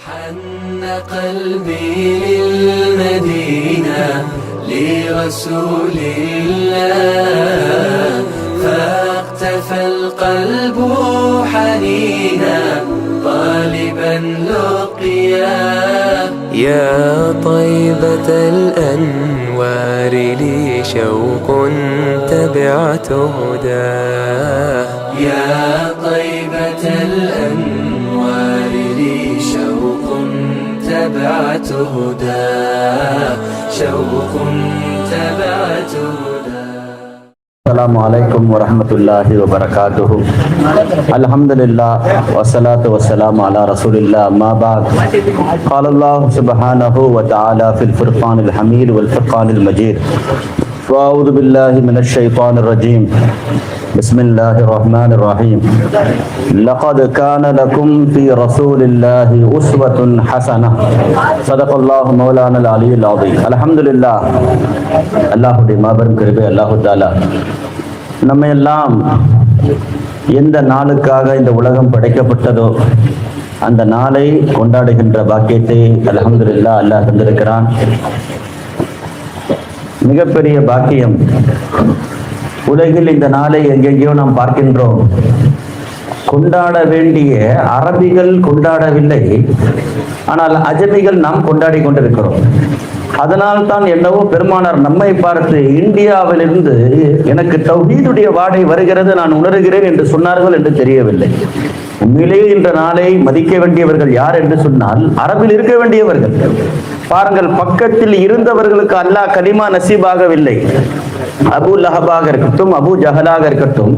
حن قلبي للمدينة لرسول الله فاقتفى القلب حنينا طالبا لقيا. يا طيبة الأنوار لي شوق تبعت هداه. يا طيبة الأنوار لي شوق تبعت هداه. شوق تبعت هداه. السلام عليكم ورحمة الله وبركاته. الحمد لله والصلاة والسلام على رسول الله. ما بعد، قال الله سبحانه وتعالى في الفرقان الحميد والفرقان المجيد: وأعوذ بالله من الشيطان الرجيم. بسم الله الرحمن الرحيم. لقد كان لكم في رسول الله أسوة حسنة. صدق الله مولانا العلي العظيم. الحمد لله. அல்லாஹுடைய மாபெரும் கிருபை அல்லாஹு தஆலா நம்ம எல்லாம் எந்த நாளுக்காக இந்த உலகம் படைக்கப்பட்டதோ அந்த நாளை கொண்டாடுகின்ற பாக்கியத்தை அல்ஹம்துலில்லாஹ் அல்லாஹ் தந்திருக்கிறான். மிகப்பெரிய பாக்கியம். உலகில் இந்த நாளை எங்கெங்கேயோ நாம் பார்க்கின்றோம். கொண்டாட வேண்டிய அரபிகள் கொண்டாடவில்லை, ஆனால் அஜமிகள் நாம் கொண்டாடி கொண்டிருக்கிறோம். அதனால் தான் என்னவோ பெருமானார் நம்மை பார்த்து இந்தியாவிலிருந்து எனக்கு தௌஹீதுடைய வாடை வருகிறது, நான் உணர்கிறேன் என்று சொன்னார்கள் என்று தெரியவில்லை. உண்மையிலேயே இந்த நாளை மதிக்க வேண்டியவர்கள் யார் என்று சொன்னால் அரபில் இருக்க வேண்டியவர்கள். பாருங்கள், பக்கத்தில் இருந்தவர்களுக்கு அல்லாஹ் கலிமா நசீபாகவில்லை. அபு லஹபாக இருக்கட்டும், அபு ஜஹலாக இருக்கட்டும்,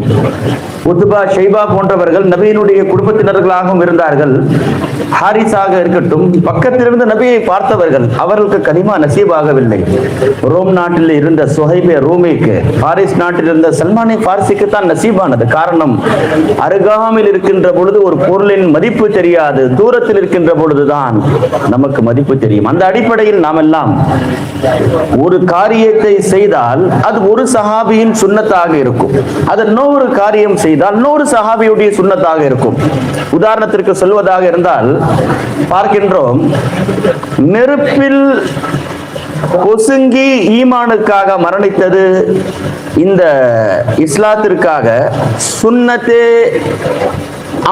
உத்பா ஷைபா போன்றவர்கள் நபியினுடைய குடும்பத்தினர்களாகவும் இருந்தார்கள். ஹாரிஸாக இருக்கட்டும், பக்கத்திலிருந்து நபியை பார்த்தவர்கள், அவர்களுக்கு கலிமா நசீபாகவில்லை. ரோம் நாட்டில் இருந்த சுஹைபே ரூமிக்கு, பாரிஸ் நாட்டில் இருந்த சல்மானே பார்சிக்கு தான் நசீபானது. காரணம், அருகாமையில் இருக்கின்ற பொழுது ஒரு பொருளின் மதிப்பு தெரியாது, தூரத்தில் இருக்கின்ற பொழுதுதான் நமக்கு மதிப்பு தெரியும். அந்த அடிப்படையில் நாம் எல்லாம் ஒரு காரியத்தை செய்தால் அது ஒரு சஹாபியின் சுன்னத்தாக இருக்கும். அது இன்னொரு காரியம் செய்தால் இன்னொரு சஹாபியுடைய சுன்னத்தாக இருக்கும். உதாரணத்திற்கு சொல்வதாக இருந்தால் பார்க்கின்றோம், நெருப்பில் பொசுங்கி ஈமானுக்காக மரணித்தது இந்த இஸ்லாத்திற்காக சுன்னத்தே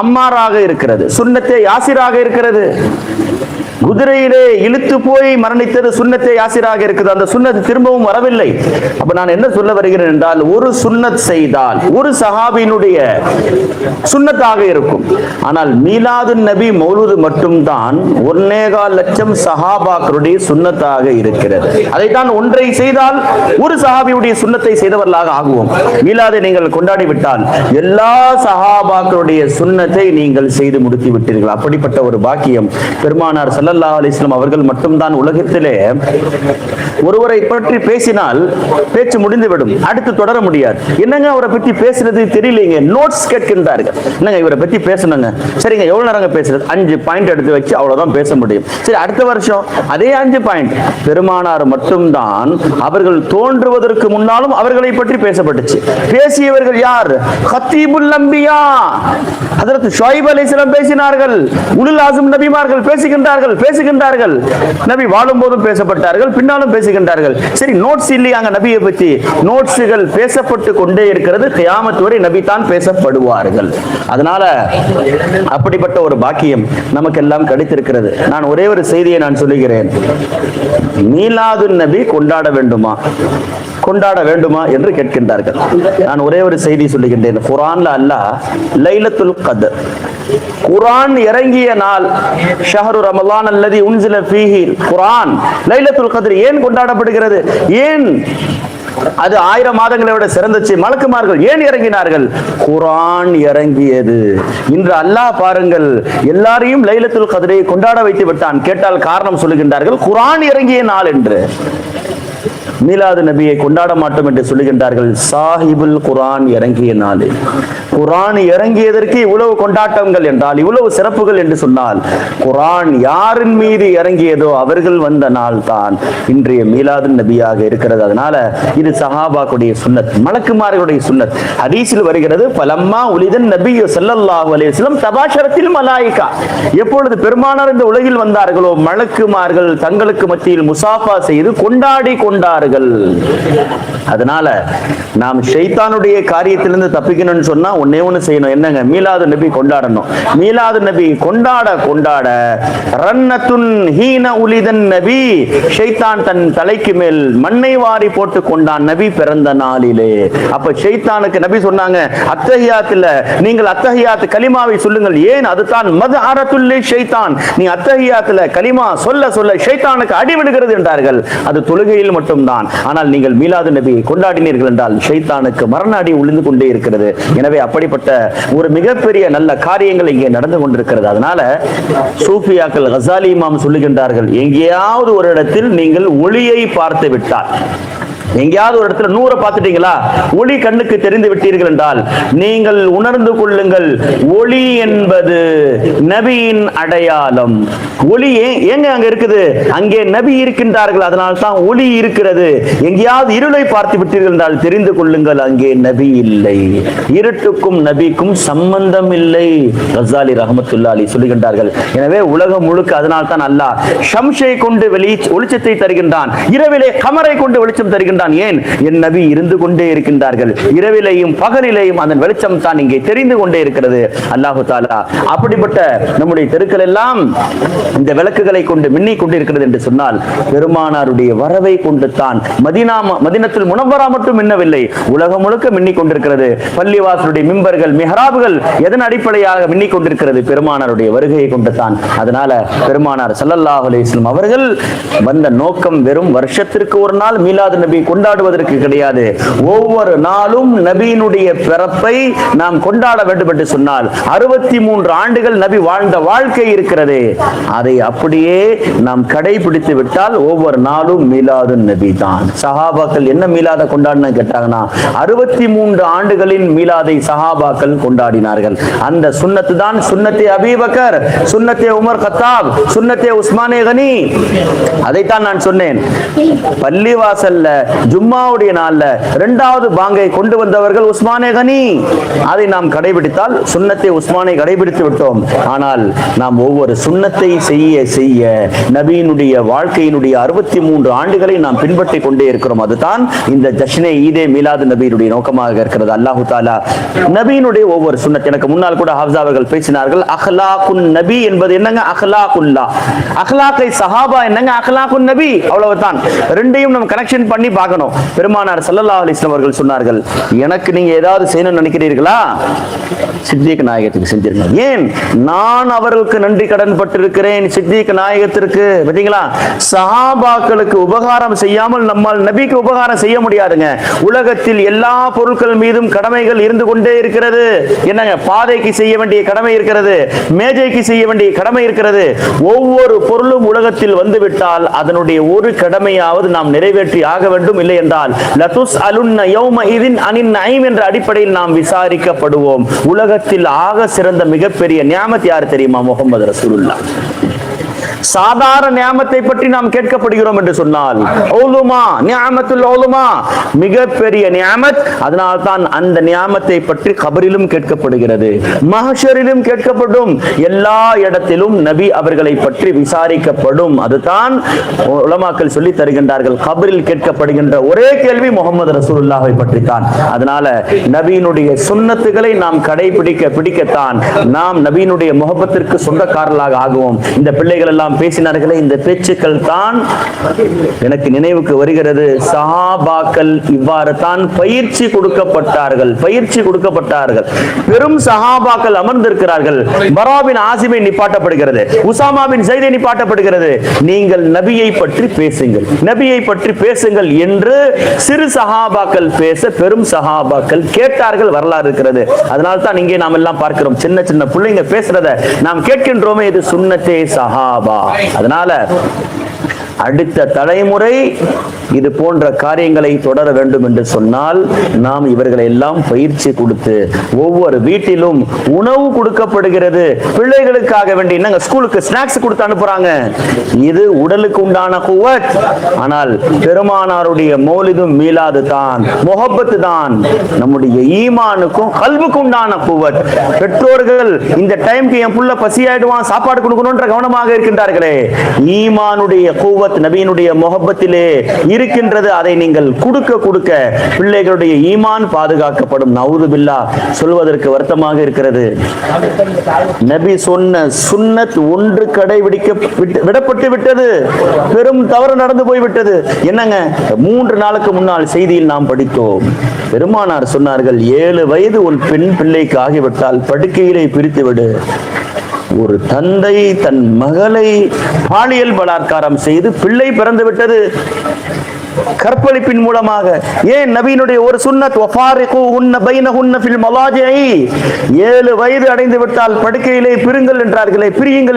அம்மாராக இருக்கிறது, சுன்னத்தே யாசிராக இருக்கிறது. குதிரையிலே இழுத்து போய் மரணித்தது சுன்னத்தே யாசிராக இருக்குது. அந்த சுன்னத் திரும்பவும் வரவில்லை. அப்ப நான் என்ன சொல்ல வருகிறேன் என்றால், ஒரு சுன்னத் செய்தால் ஒரு சஹாபியினுடைய சுன்னத்தாக இருக்கும். ஆனால் மீலாதுன் நபி மௌலூது மட்டும்தான் 1.25 லட்சம் சஹாபாக்களுடைய சுன்னத்தாக இருக்கிறது. அதைத்தான் ஒன்றை செய்தால் ஒரு சஹாபியுடைய சுன்னத்தை செய்தவர்களாக ஆகுவோம். மீலாதை நீங்கள் கொண்டாடி விட்டால் எல்லா சஹாபாக்களுடைய சுன்னத்தை நீங்கள் செய்து முடித்து விட்டீர்கள். அப்படிப்பட்ட ஒரு பாக்கியம் பெருமானார் ஸல்லல்லாஹு அலைஹி வஸல்லம் அவர்கள் மட்டும்தான் உலகத்திலே. ஒருவரை பற்றி பேசினால் பேச்சு முடிந்துவிடும், அடுத்து தொடர முடியாது. என்னங்க அவரை பற்றி பேசுறது தெரியலீங்க, நோட்ஸ் கேட்கின்றார்கள். என்னங்க இவரை பற்றி பேசணுங்க, சரிங்க எவ்வளவு நேரங்க பேசுறது, 5 பாயிண்ட் எடுத்து வச்சு அவ்வளவுதான் பேச முடியும். சரி, அடுத்த வருஷம் அதே 5 பாயிண்ட். பெருமானார் மட்டும்தான் அவர்கள் தோன்றுவதற்கு முன்னாலும் அவர்களை பற்றி பேசப்பட்டுச்சு. பேசியவர்கள் யார்? ஹத்தீபுல் அம்பியா ஹஜ்ரத் ஷுஐப் அலைஹிஸ்ஸலாம் பேசினார்கள். உலுல் ஆஸம் நபிமார்கள் பேசுகின்றார்கள். நபி வாழும் போதும் பேசப்பட்டார்கள், பின்னாலும் பேசுகின்றார்கள். சரி, நோட்ஸ் இல்லையாங்க நபியை பற்றி? நோட்ஸ்கள் பேசப்பட்டு கொண்டே இருக்கிறது. கியாமத் வரை நபி தான் பேசப்படுவார்கள். அதனால அப்படிப்பட்ட ஒரு பாக்கியம் நமக்கு எல்லாம் கிடைத்திருக்கிறது. நான் ஒரே ஒரு செய்தியை நான் சொல்லுகிறேன். மீலாதுன் நபி கொண்டாட வேண்டுமா என்று கேட்கின்றார்கள். நான் ஒரே ஒரு செய்தி சொல்லுகின்றேன். குர்ஆன்ல அல்லாஹ் லைலத்துல் கத்ர், குர்ஆன் இறங்கிய நாள், ஷஹ்ரு ரமலான் அல்லதி உன்சில ஃபீஹி குர்ஆன், லைலத்துல் கத்ர் ஏன் கொண்டாடப்படுகிறது? ஏன் அது 1000 மாதங்களை விட சிறந்தச்சு? மலக்குமார்கள் ஏன் இறங்கினார்கள்? குர்ஆன் இறங்கியது. இன்று அல்லாஹ் பாருங்கள், எல்லாரையும் லைலத்துல் கத்ரை கொண்டாட வைத்து விட்டான். கேட்டால் காரணம் சொல்லுகின்றார்கள், குர்ஆன் இறங்கிய நாள் என்று. மீலாது நபியை கொண்டாட மாட்டோம் என்று சொல்லுகின்றார்கள். சாஹிபுல் குர்ஆன் இறங்கிய நாள். குர்ஆன் இறங்கியதற்கு இவ்வளவு கொண்டாட்டங்கள் என்றால், இவ்வளவு சிறப்புகள் என்று சொன்னால், குர்ஆன் யாரின் மீது இறங்கியதோ அவர்கள் வந்த நாள் தான் இன்றைய மீலாது நபியாக இருக்கிறது. அதனால இது சஹாபாக்குடைய சுன்னத், மலக்குமார்களுடைய சுன்னத். ஹதீஸில் வருகிறது, பலம்மா உலிதன் நபி ஸல்லல்லாஹு அலைஹி வஸல்லம் தபாஷரத்தில் மலாயிகா. எப்பொழுது பெருமானார் இந்த உலகில் வந்தார்களோ மலக்குமார்கள் தங்களுக்கு மத்தியில் முசாஃபா செய்து கொண்டாடி கொண்டார்கள். அதனால நாம் ஷைத்தானுடைய காரியத்திலிருந்து தப்பிக்கணும்னு சொன்னா ஒன்னே ஒண்ணு செய்யணும். என்னங்க? மீலாது நபி கொண்டாடணும். மீலாது நபி கொண்டாட கொண்டாட ரன்னத்துன் ஹீன உலிதன் நபி, ஷைத்தான் தன் தலைக்கு மேல் மண்ணை வாரி போட்டு கொண்டான் நபி பிறந்த நாளிலே. அப்ப ஷைத்தானுக்கு நபி சொன்னாங்க, அத்தஹியாத்துல நீங்கள் அத்தஹியாத் கலிமாவை சொல்லுங்கள். ஏன்? அதுதான் மத்ஹரத்துல் ஷைத்தான். நீ அத்தஹியாத்துல கலிமா சொல்ல சொல்ல ஷைத்தானுக்கு அடிவிடுகிறது என்றார்கள். அது தொழுகையில் மட்டும்தான். ஆனால் நீங்கள் மீலாது நபியை கொண்டாடினீர்கள் என்றால் ஷைத்தானுக்கு மரண அடி உளிந்து கொண்டே இருக்கிறது. எனவே அப்படிப்பட்ட ஒரு மிகப்பெரிய நல்ல காரியங்கள் இங்கே நடந்து கொண்டிருக்கிறது. அதனால சூஃபியாக்கள் கசாலி இமாம் சொல்லுகின்றார்கள், எங்கேயாவது ஒரு இடத்தில் நீங்கள் ஒளியை பார்த்து விட்டால், எங்கேயாவது ஒரு இடத்துல 100 பார்த்துட்டீங்களா, ஒளி கண்ணுக்கு தெரிந்து விட்டீர்கள் என்றால் நீங்கள் உணர்ந்து கொள்ளுங்கள், ஒளி என்பது நபியின் அடையாளம். ஒளி ஏங்க அங்க இருக்குது? அங்கே நபி இருக்கின்றார்கள், அதனால் தான் ஒளி இருக்கிறது. எங்கேயாவது இருளை பார்த்து விட்டீர்கள் என்றால் தெரிந்து கொள்ளுங்கள், அங்கே நபி இல்லை. இருட்டுக்கும் நபிக்கும் சம்பந்தம் இல்லை. கசாலி ரஹ்மத்துல்லாஹி அலைஹி சொல்லுகின்றார்கள். எனவே உலகம் முழுக்க அதனால் தான் அல்லாஹ் ஷம்ஸை கொண்டு வெளிச்சத்தை தருகின்றான், இரவிலே கமரை கொண்டு வெளிச்சம் தருகின்றான். ஏன்? என் நபி இருந்து கொண்டே இருக்கின்றார்கள். இரவிலேயும் பகலிலேயும் அதன் வெளிச்சம் தான் இங்கே தெரிந்து கொண்டே இருக்கிறது. அல்லாஹு தஆலா அப்படிப்பட்ட நம்முடைய தெருக்கள் எல்லாம் இந்த விளக்குகளை கொண்டு மின்னிக் கொண்டிருக்கிறது என்று சொன்னால் பெருமானாருடைய வரவை கொண்டு தான். மதீனத்துல் முனவ்வரா மட்டும் மின்னவில்லை, உலகம் முழுக்க மின்னிக் கொண்டிருக்கிறது. பள்ளிவாசலுடைய மிம்பர்கள் மிஹ்ராபுகள் எதன் அடிப்படையாக மின்னிக் கொண்டிருக்கிறது? பெருமானாருடைய வருகையை கொண்டு தான். அதனால பெருமானார் ஸல்லல்லாஹு அலைஹி வஸல்லம் அவர்கள் வந்த நோக்கம் வெறும் வருஷத்திற்கு ஒரு நாள் மீலாது நபி கொண்டாடுவதற்கு கிடையாது. ஒவ்வொரு நாளும் நபியினுடைய பிறப்பை நாம் கொண்டாட வேண்டும் என்று சொன்னால் 63 ஆண்டுகள் நபி வாழ்ந்த வாழ்க்கை இருக்கிறது. அதை அப்படியே நாம் கடைபிடித்து விட்டால் ஒவ்வொரு நாளும் மீலாது நபி தான். சஹாபாக்கள் என்ன மீலாத கொண்டாடின கேட்டாங்கன்னா 63 ஆண்டுகளின் மீலாதை சஹாபாக்கள் கொண்டாடினார்கள். அந்த சுன்னத்து தான் சுன்னத்தே அபீபக்கர், சுன்னத்தே உமர் கத்தாப், சுன்னத்தே உஸ்மானே கனி. அதைத்தான் நான் சொன்னேன். பள்ளிவாசல்ல ஜும்மாவுடைய நாள்ல 2வது பாங்கை கொண்டு வந்தவர்கள் உஸ்மானே கனி. அதை நாம் கடைபிடித்தால் சுன்னத்தை உஸ்மானை கடைபிடித்து விட்டோம். ஆனால் நாம் ஒவ்வொரு சுன்னத்தை செய்ய செய்ய நபியினுடைய வாழ்க்கையினுடைய 63 ஆண்டுகளை நாம் பின்பற்றி கொண்டே இருக்கிறோம். அதுதான் இந்த ஜஷ்னே ஈதே மீலாது நபியினுடைய நோக்கமாக இருக்கிறது. அல்லாஹு தஆலா நபியினுடைய ஒவ்வொரு சுன்னத், எனக்கு முன்னால் கூட ஹாஃபிஸ் அவர்கள் பேசினார்கள், அஹ்லாகுன் நபி என்பது என்னங்க? அஹ்லாகுல்லாஹ். அஹ்லாக்கை சஹாபா என்னங்க? அஹ்லாகுன் நபி. அவ்வளவுதான். ரெண்டையும் நம்ம கனெக்ஷன் பண்ணி பார்க்கணும். பெருமானார் ஸல்லல்லாஹு அலைஹி வஸல்லம் அவர்கள் சொன்னார்கள், எனக்கு நீங்க ஏதாவது செய்யணும்னு நினைக்கிறீர்களா? சித்திக் நாயகத்துக்கு செஞ்சிருங்க. ஏன்? நான் அவர்களுக்கு நன்றி கடன் பட்டிருக்கிறேன். சித்திக் நாயகத்திற்கு பாத்தீங்களா, சஹாபாக்களுக்கு உபகாரம் செய்யாமல் நம்மால் நபிக்கு உபகாரம் செய்ய முடியாதுங்க. உலகத்தில் எல்லா பொருட்கள் மீதும் கடமைகள் இருந்து கொண்டே இருக்கிறது. என்னங்க? பாதைக்கு செய்ய வேண்டிய கடமை இருக்கிறது, மேஜைக்கு செய்ய வேண்டிய கடமை இருக்கிறது. ஒவ்வொரு பொருளும் உலகத்தில் வந்துவிட்டால் அதனுடைய ஒரு கடமையாவது நாம் நிறைவேற்றி ஆக வேண்டும். இல்லை என்றால் லதுஸ் அலுன்ன யௌம இதின் அனின் நைம் என்ற அடிப்படையில் நாம் விசாரிக்கப்படுவோம். உலகத்தில் ஆக சிறந்த மிகப்பெரிய நியாமத் யார் தெரியுமா? முஹம்மது ரசூலுல்லாஹ். சாதாரண நியாமத்தை பற்றி நாம் கேட்கப்படுகிறோம் என்று சொன்னால் உலுமா, நியாமத்துல் உலுமா, மிகப்பெரிய நியாமத். அதனால் தான் அந்த நியாமத்தை பற்றி கபரிலும் கேட்கப்படுகிறது, மஹ்ஷரிலும் கேட்கப்படும். எல்லா இடத்திலும் நபி அவர்களை பற்றி விசாரிக்கப்படும். அதுதான் உலமாக்கள் சொல்லி தருகின்றார்கள். கபரில் கேட்கப்படுகின்ற ஒரே கேள்வி முஹம்மது ரசூலுல்லாஹை பற்றி தான். அதனால நபியினுடைய சுன்னத்துகளை நாம் பிடிக்கத்தான் நாம் நபியினுடைய முஹப்பத்திற்கு சொந்தக்காரர்களாக ஆகுவோம். இந்த பிள்ளைகள் எல்லாம் பேசினார்களே, இந்த பேச்சுக்கள் தான் எனக்கு நினைவுக்கு வருகிறது. சஹாபாக்கள் இவ்வாறு தான் பயிற்சி கொடுக்கப்பட்டார்கள். பெரும் சஹாபாக்கள் அமர்ந்திருக்கிறார்கள். பரா பின் ஆசிமை நிப்பாட்டப்படுகிறது, உசாமா பின் ஸைதை நிப்பாட்டப்படுகிறது. நீங்கள் நபியை பற்றி பேசுங்கள் என்று சிறு சஹாபாக்கள் பேச பெரும் சஹாபாக்கள் கேட்டார்கள். வரலாறு இருக்கிறது. அதனால தான் இங்கே நாம் எல்லாம் பார்க்கிறோம், சின்ன சின்ன பிள்ளைங்க பேசுறத நாம் கேட்கின்றோமே, இது சுன்னத்தே சஹாபா. அதனால அடுத்த தலைமுறை இது போன்ற காரியங்களை தொடர வேண்டும் என்று சொன்னால் நாம் இவர்களை எல்லாம் பயிற்சி கொடுத்து ஒவ்வொரு வீட்டிலும் உணவு கொடுக்கப்படுகிறது பிள்ளைகளுக்காக வேண்டி. என்னங்க ஸ்கூலுக்கு ஸ்நாக்ஸ் கொடுத்து அனுப்புறாங்க, இது உடலுக்கு உண்டான குவத். ஆனால் பெருமானாருடைய மௌலிதும் மீலாது தான், முஹப்பத் தான் நம்முடைய ஈமானுக்கும் கல்புக்கும் உண்டான குவத். பெற்றோர்கள் இந்த டைம்க்கு என் புள்ள பசியாயிடுவான் சாப்பாடு கொடுக்கணும்ன்ற கவனமாக இருக்கின்றார்களே, ஈமானுடைய குவத் நபியினுடைய முஹப்பத்திலே இருக்கின்றது. அதை நீங்கள் கொடுக்க கொடுக்க பிள்ளைகளுடைய ஈமான் பாதுகாக்கப்படும். நவுது பில்லா, சொல்வதற்கு வருத்தமாக இருக்கிறது. நபி சொன்ன சுன்னத் ஒன்று கடைபிடிக்க விடப்பட்டு விட்டது, பெரும் தவறு நடந்து போய்விட்டது. என்னங்க, 3 நாளுக்கு முன்னால் செய்தியில் நாம் படித்தோம். பெருமானார் சொன்னார்கள், 7 வயது உன் பெண் பிள்ளைக்கு ஆகிவிட்டால் படுக்கையிலே பிரித்து விடு. ஒரு தந்தை தன் மகளை பாலியல் பலாத்காரம் செய்து பிள்ளை பிறந்து விட்டது கற்பழிப்பின் மூலமாக. ஏன் நபியினுடைய ஒரு சுன்னத், 7 வயது அடைந்து விட்டால் படுக்கையிலே பிரியுங்கள்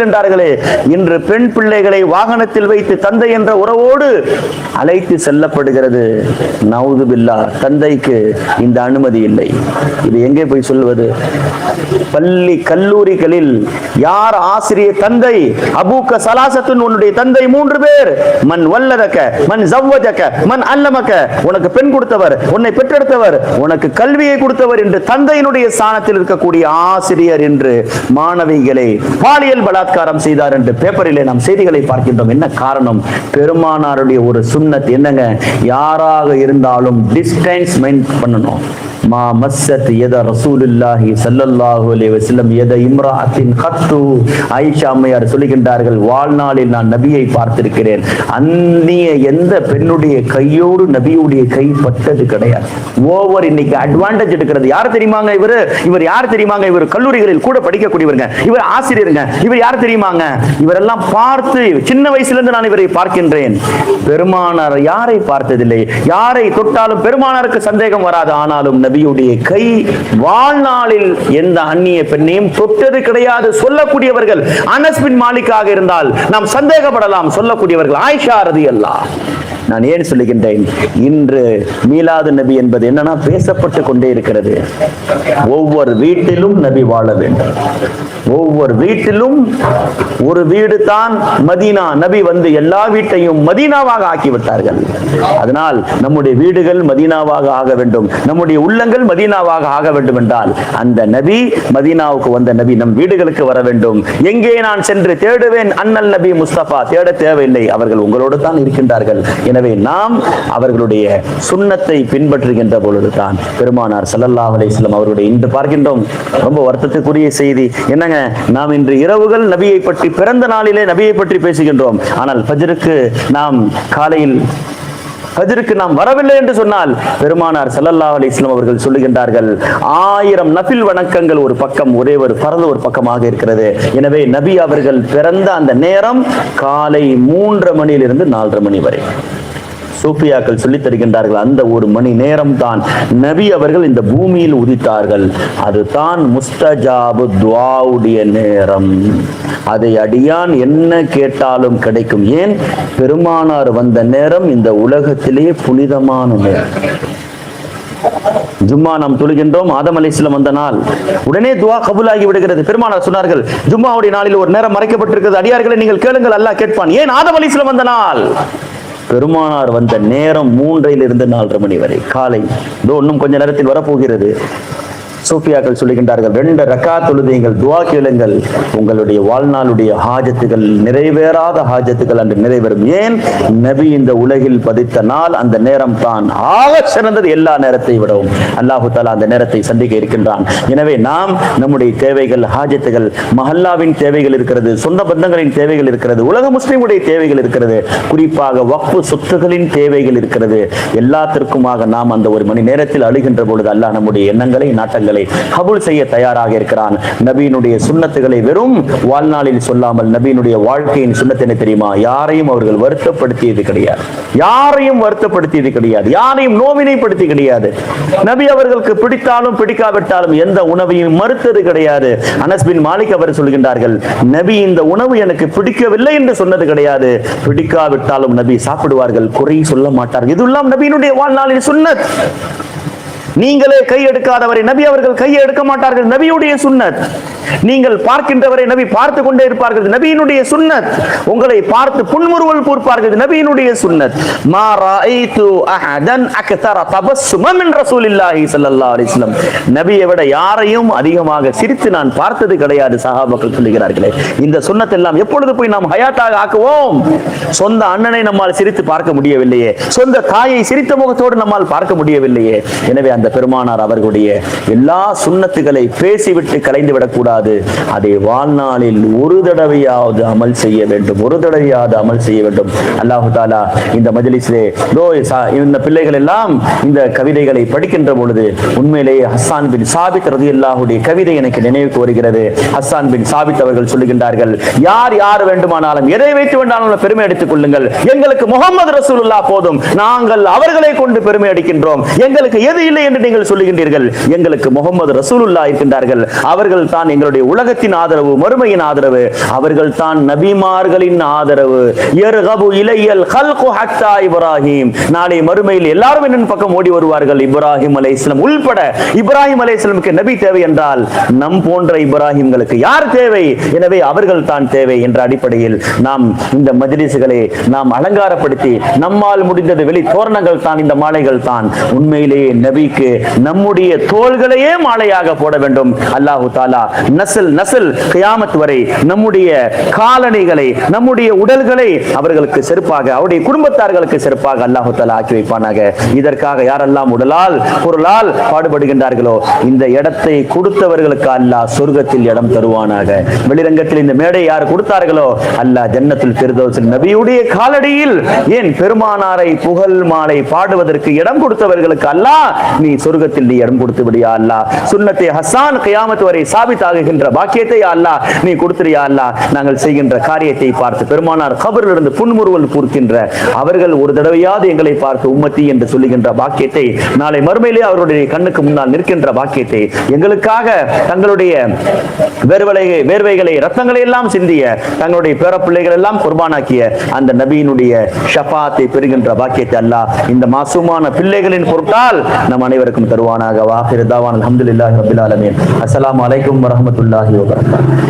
என்றார்களே. இன்று பெண் பிள்ளைகளை வாகனத்தில் வைத்து தந்தை என்ற உறவோடு அழைத்து செல்லப்படுகிறது. நவுது பில்லா, தந்தைக்கு இந்த அனுமதி இல்லை. இது எங்கே போய் சொல்வது? பள்ளி கல்லூரிகளில் யார் ஆசிரியர் தந்தை? அபூக்க சலாசத்துன், உன்னுடைய தந்தை 3 பேர். மன் வல்லதக, மன் ஜவ்வஜக, மன் அல்லமக, உனக்கு பெண் கொடுத்தவர், உன்னை பெற்றெடுத்தவர், உனக்கு கல்வியை கொடுத்தவர் என்று தந்தையினுடைய ஸ்தானத்தில் இருக்கக்கூடிய ஆசிரியர் என்று மாணவிகளை பாலியல் பலாத்காரம் செய்தார் என்று பேப்பரிலே நாம் செய்திகளை பார்க்கின்றோம். என்ன காரணம்? பெருமானாருடைய ஒரு சுன்னத். என்னங்க, யாராக இருந்தாலும் டிஸ்டன்ஸ் மெயின்டைன் பண்ணணும். மா மஸ்ஸத் யத ரசூலுல்லாஹி ஸல்லல்லாஹு அலைஹி வஸல்லம் யத இம்ராஅத்தின் கத்து. ஆயிஷா அம்மையார் சொல்லுகின்றார்கள், வாழ்நாளில் நான் நபியை பார்த்திருக்கிறேன், அந்நிய எந்த பெண்ணுடைய கையோடு நபியுடைய கை பட்டது கிடையாது. ஓவர் இன்னைக்கு அட்வான்டேஜ் எடுக்கிறது. யார் தெரியுமாங்க இவர் யார் தெரியுமாங்க? இவர் கல்லூரிகளில் கூட படிக்கக்கூடியவருங்க, இவர் ஆசிரியருங்க, இவர் யார் தெரியுமாங்க? இவரெல்லாம் பார்த்து சின்ன வயசுல இருந்து நான் இவரை பார்க்கின்றேன். பெருமானார் யாரை பார்த்ததில்லை, யாரை தொட்டாலும் பெருமானாருக்கு சந்தேகம் வராது. ஆனாலும் நபியுடைய கை வாழ்நாளில் எந்த அந்நிய பெண்ணையும் தொட்டது கிடையாது சொல்லக்கூடியவர்கள். அனஸ் பின் மாலிக்காக இருந்தால் நாம் சந்தேகப்படலாம், சொல்லக்கூடியவர்கள் ஆயிஷா ரலியல்லாஹு. நான் ஏன் சொல்லுகின்றேன்? இன்று மீலாது நபி என்பது என்னன்னா பேசப்பட்டு கொண்டே இருக்கிறது. ஒவ்வொரு வீட்டிலும் நபி வாழ வேண்டும். ஒவ்வொரு வீட்டிலும் ஒரு வீடு தான் மதீனா. நபி வந்து எல்லா வீட்டையும் மதீனாவாக ஆக்கிவிட்டார்கள். அதனால் நம்முடைய வீடுகள் மதீனாவாக ஆக வேண்டும், நம்முடைய உள்ளங்கள் மதீனாவாக ஆக வேண்டும் என்றால் அந்த நபி, மதீனாவுக்கு வந்த நபி நம் வீடுகளுக்கு வர வேண்டும். எங்கே நான் சென்று தேடுவேன் அண்ணல் நபி முஸ்தபா? தேட தேவையில்லை, அவர்கள் உங்களோடு தான் இருக்கின்றார்கள். எனவே நாம் அவர்களுடைய சுன்னத்தை பின்பற்றுகின்ற பொழுதுதான் பெருமானார் ஸல்லல்லாஹு அலைஹி வஸல்லம் அவருடைய இன்று பார்க்கின்றோம். ரொம்ப வருத்தத்துக்குரிய செய்தி என்னங்க, நாம் இன்று இரவுகள் நபியை பற்றி, பிறந்த நாளிலே நபியை பற்றி பேசுகின்றோம். ஆனால் ஃபஜ்ருக்கு நாம் காலையில் ஃபஜ்ருக்கு நாம் வரவில்லை என்று சொன்னால் பெருமானார் ஸல்லல்லாஹு அலைஹி வஸல்லம் அவர்கள் சொல்லுகின்றார்கள், 1000 நஃபில் வணக்கங்கள் ஒரு பக்கம், ஒரே ஒரு ஃபர்து ஒரு பக்கமாக இருக்கிறது. எனவே நபி அவர்கள் பிறந்த அந்த நேரம் காலை 3:30 மணியிலிருந்து 4:30 மணி வரை சூஃபியாக்கள் சொல்லித் தருகின்றார்கள். அந்த 1 மணி நேரம் தான் நபி அவர்கள் இந்த பூமியில் உதித்தார்கள். அதுதான் முஸ்தஜாபு துஆவுடைய நேரம். அதை அடியான் என்ன கேட்டாலும் கிடைக்கும். ஏன்? பெருமானார் வந்த நேரம் இந்த உலகத்திலே புனிதமான நேரம். ஜும்மா நாம் தொழுகின்றோம், ஆதம் அலைஹிஸ்ஸலாம் வந்த நாள், உடனே துஆ கபூலாகி விடுகிறது. பெருமானார் சொன்னார்கள், ஜும்மாவுடைய நாளில் ஒரு நேரம் மறைக்கப்பட்டிருக்கிறது, அடியார்களை நீங்கள் கேளுங்கள், அல்லாஹ் கேட்பான். ஏன்? ஆதம் அலைஹிஸ்ஸலாம் வந்த நாள். பெருமானார் வந்த நேரம் 3:00 4:30 மணி வரை காலை. இன்னும் கொஞ்ச நேரத்தில் வரப்போகிறது. சூஃபியாக்கள் சொல்லுகின்றார்கள், 2 ரக்காத் தொழுதீங்கள், துஆ கேளுங்கள், உங்களுடைய வாழ்நாளுடைய ஹாஜத்துகள், நிறைவேறாத ஹாஜத்துகள் அன்று நிறைவேறும். ஏன்? நபி இந்த உலகில் பதித்த நாள், அந்த நேரம் தான் ஆக சிறந்தது எல்லா நேரத்தை விடவும். அல்லாஹு தஆலா அந்த நேரத்தை சந்திக்க இருக்கின்றான். எனவே நாம் நம்முடைய தேவைகள், ஹாஜத்துகள், மஹல்லாவின் தேவைகள் இருக்கிறது, சொந்த பந்தங்களின் தேவைகள் இருக்கிறது, உலக முஸ்லிமுடைய தேவைகள் இருக்கிறது, குறிப்பாக வக்ஃப் சொத்துகளின் தேவைகள் இருக்கிறது. எல்லாத்திற்குமாக நாம் அந்த 1 மணி நேரத்தில் அழுகின்ற பொழுது அல்லாஹ் நம்முடைய எண்ணங்களை, நாட்டங்களை அமல்களை கபூல் செய்ய தயாராக இருக்கிறான். நபியினுடைய சுன்னத்துகளை வெறும் வாழ்நாளில் சொல்லாமல் நபியினுடைய வாழ்க்கையின் சுன்னத்து என்ன தெரியுமா? யாரையும் அவர்கள் வருத்தப்படுத்தியது கிடையாது, யாரையும் வருத்தப்படுத்தியது கிடையாது, யாரையும் நோவினைப்படுத்தி கிடையாது. நபி அவர்களுக்கு பிடித்தாலும் பிடிக்காவிட்டாலும் எந்த உணவையும் மறுத்தது கிடையாது. அனஸ் பின் மாலிக் அவர் சொல்கின்றார்கள், நபி இந்த உணவு எனக்கு பிடிக்கவில்லை என்று சொன்னது கிடையாது, பிடிக்காவிட்டாலும் நபி சாப்பிடுவார்கள், குறை சொல்ல மாட்டார்கள். இதுெல்லாம் நபியினுடைய வாழ்நாளில் சுன்னத். நீங்களே கை எடுக்காதவரை நபி அவர்கள் கையை எடுக்க மாட்டார்கள், நபியுடைய சுன்னத். நீங்கள் பார்க்கின்றவரை நபி பார்த்து கொண்டே இருப்பார்கள், நபியினுடைய சுன்னத். உங்களை பார்த்து புன்முறுவல் பூர்ப்பார்கள், நபியினுடைய சுன்னத். மா ரஅய்து அஹதன் அக்தர தபஸ்ஸுமன் மின் ரசூலில்லாஹி ஸல்லல்லாஹு அலைஹி வஸல்லம். நபியை விட யாரையும் அதிகமாக சிரித்து நான் பார்த்தது கிடையாது சஹாபாக்கள் சொல்கிறார்களே. இந்த சுன்னத் எல்லாம் எப்பொழுது போய் நாம் ஹயாத்தாக ஆக்குவோம்? சொந்த அண்ணனை நம்மால் சிரித்து பார்க்க முடியவில்லையே, சொந்த தாயை சிரித்த முகத்தோடு நம்மால் பார்க்க முடியவில்லையே. எனவே அந்த பெருமானார் அவர்களுடைய எல்லா சுன்னத்துகளை பேசிவிட்டு கலைந்து விடக்கூடாது. அதை வாழ்நாளில் ஒரு தடவையாவது அமல் செய்ய வேண்டும், ஒரு தடவையாவது அமல் செய்ய வேண்டும். அல்லாஹு தாலா இந்த மஜ்லிஸிலே இந்த பிள்ளைகள் எல்லாம் இந்த கவிதைகளை படிக்கின்ற பொழுது உண்மையிலேயே ஹஸ்ஸான் பின் சாபித் ரலியல்லாஹுடைய கவிதை எனக்கு நினைவுக்கு வருகிறது. ஹஸ்ஸான் பின் சாபித் அவர்கள் சொல்லுகின்றார்கள், யார் யார் வேண்டுமானாலும் எதை வைத்து வேண்டாலும் பெருமை அடித்துக் கொள்ளுங்கள், எங்களுக்கு முஹம்மது ரசூலுல்லாஹ் போதும், நாங்கள் அவர்களை கொண்டு பெருமை அடிக்கின்றோம், எங்களுக்கு எது இல்லை என்று நீங்கள் சொல்லுகின்றீர்கள். எங்களுக்கு முஹம்மது ரசூலுல்லாஹ் இருக்கின்றார்கள், அவர்கள் தான் எங்களுடைய உலகத்தின் ஆதரவு, மறுமையின் ஆதரவு, அவர்கள் தான் நபிமார்களின் ஆதரவு. யர்கபு இலையல் கல்கு ஹத்தா இப்ராஹிம். நாளை மறுமையில் எல்லாரும் என்னும் பக்கம் ஓடி வருவார்கள், இப்ராஹிம் அலைஹிஸ்ஸலாம் உள்பட. இப்ராஹிம் அலைஹிஸ்ஸலாமுக்கு நபி தேவை என்றால் நம் போன்ற இப்ராஹிம்களுக்கு யார் தேவை? எனவே அவர்கள் தான் தேவை என்ற அடிப்படையில் நாம் இந்த மஜ்லிஸ்களை நாம் அலங்காரப்படுத்தி நம்மால் முடிந்தது வெளி தோரணங்கள் தான், இந்த மாலைகள் தான். உண்மையிலேயே நபிக்கு நம்முடைய தோள்களையே மாலையாக போட வேண்டும். அல்லாஹு தாலா நஸ்ல் கியாமத் வரை நம்முடைய காலணிகளை, நம்முடைய உடல்களை அவர்களுக்கு செருப்பாக, அவருடைய குடும்பத்தார்களுக்கு செருப்பாக அல்லாஹு தாலா ஆக்கி வைப்பானாக. இதற்காக யாரெல்லாம் உடலால் பொருளால் பாடுபடுகின்றார்களோ இந்த இடத்தை கொடுத்தவர்களுக்கு அல்லாஹ் சொர்க்கத்தில் இடம் தருவானாக. வெளிரங்கத்தில் இந்த மேடை யார் கொடுத்தார்களோ அல்லாஹ் ஜன்னத்துல் ஃபிர்தௌஸில் நபியுடைய காலடியில் ஏன் பெருமானாரை புகழ் மாலை பாடுவதற்கு இடம் கொடுத்தவர்களுக்கு அல்லாஹ் நீ சொர்க்கத்தில் நீ இடம் கொடுத்து விடியா அல்லாஹ். சுன்னத்தை ஹஸ்ஸான் கியாமத் வரை சாபித்தாகுகின்ற பாக்கியத்தை அல்லாஹ் நீ கொடுத்துறியா அல்லாஹ். நாங்கள் செய்கின்ற காரியத்தை பார்த்து பெருமானார் கபரில் இருந்து புன்முறுவல் பூர்க்கின்ற அவர்கள் ஒரு தடவையாவது எங்களை பார்த்து உம்மத்தி என்று சொல்லுகின்ற பாக்கியத்தை, நாளை மறுமையிலே அவருடைய கண்ணுக்கு முன்னால் நிற்கின்ற பாக்கியத்தை, எங்களுக்காக தங்களுடைய வேர்வைகளை ரத்தங்களை எல்லாம் சிந்திய தங்களுடைய பேரப்பிள்ளைகள் எல்லாம் குர்பானாக்கிய அந்த நபியினுடைய ஷஃபாத்தை பெறுகின்ற பாக்கியத்தை அல்லாஹ் இந்த மாசூமான பிள்ளைகளின் பொருட்டால் நம் அனைவருக்கும் தருவானாக. வாஹிர் தாவான் அல்ஹம்துலில்லாஹி ரப்பில் ஆலமீன். அஸ்ஸலாமு அலைக்கும் வரஹ்மத்துல்லாஹி வபரகாத்துஹு.